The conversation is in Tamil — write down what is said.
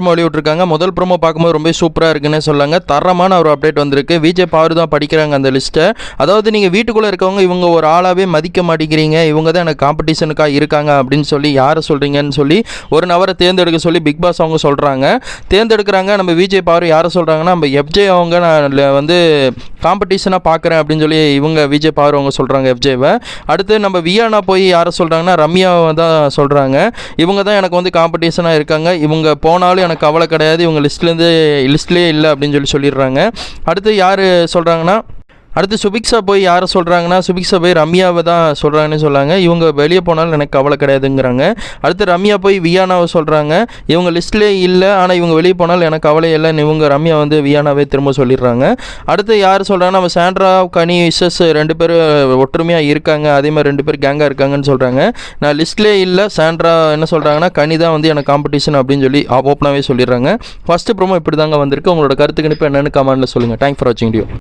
ப்ரோமோ வெளியிட்டிருக்காங்க. முதல் ப்ரோமோ பார்க்கும்போது ரொம்ப சூப்பராக இருக்குன்னு சொல்லாங்க. தரமான ஒரு அப்டேட் வந்திருக்கு. விஜய் பவர் தான் படிக்கிறாங்க அந்த லிஸ்ட்டை. அதாவது நீங்கள் வீட்டுக்குள்ளே இருக்கவங்க இவங்க ஒரு ஆளாகவே மதிக்க மாட்டேங்கிறீங்க, இவங்க தான் எனக்கு காம்படிஷனுக்காக இருக்காங்க அப்படின்னு சொல்லி யாரை சொல்கிறீங்கன்னு சொல்லி ஒரு நபரை தேர்ந்தெடுக்க சொல்லி பிக் பாஸ் அவங்க சொல்கிறாங்க. தேர்ந்தெடுக்கிறாங்க. நம்ம விஜய் பவர் யாரை சொல்கிறாங்கன்னா நம்ம எஃப்ஜே அவங்க நான் வந்து காம்படிஷனாக பார்க்குறேன் அப்படின்னு சொல்லி இவங்க விஜய் பவர் அவங்க சொல்கிறாங்க எஃப்ஜேவை. அடுத்து நம்ம வியானா போய் யாரை சொல்கிறாங்கன்னா ரம்யாவை தான் சொல்கிறாங்க. இவங்க தான் எனக்கு வந்து காம்படிஷனாக இருக்காங்க, இவங்க போனாலும் எனக்கு கவலை கிடையாது, இவங்க லிஸ்ட்லேயே இல்லை அப்படின்னு சொல்லிடுறாங்க. அடுத்து யார் சொல்கிறாங்கன்னா அடுத்து சுபிக்ஷா போய் யாரை சொல்கிறாங்கன்னா சுபிக்ஷா போய் ரம்யாவை தான் சொல்கிறாங்கன்னு சொல்லாங்க. இவங்க வெளியே போனாலும் எனக்கு கவலை கிடையாதுங்கிறாங்க. அடுத்து ரம்யா போய் வியானாவை சொல்கிறாங்க. இவங்க லிஸ்ட்லேயே இல்லை, ஆனால் இவங்க வெளியே போனாலும் எனக்கு கவலை இல்லைன்னு இவங்க ரம்யா வந்து வியானாவே திரும்ப சொல்லிடுறாங்க. அடுத்து யார் சொல்கிறாங்கன்னா நம்ம சாண்ட்ரா கனி விசஸ் 2 பேர் ஒற்றுமையாக இருக்காங்க, அதே மாதிரி 2 பேர் கேங்காக இருக்காங்கன்னு சொல்கிறாங்க. நான் லிஸ்ட்லேயே இல்லை, சாண்ட்ரா என்ன சொல்கிறாங்கன்னா கனி தான் வந்து எனக்கு காம்படிஷன் அப்படின்னு சொல்லி ஓப்பனாகவே சொல்லிடுறாங்க. ஃபஸ்ட்டு ப்ரோமோ இப்படி தாங்க வந்திருக்கு. உங்களோட கருத்து கணிப்பு என்னென்னு கமெண்ட்டில் சொல்லுங்கள். தேங்க்ஸ் ஃபார் வாட்சிங் வீடியோ.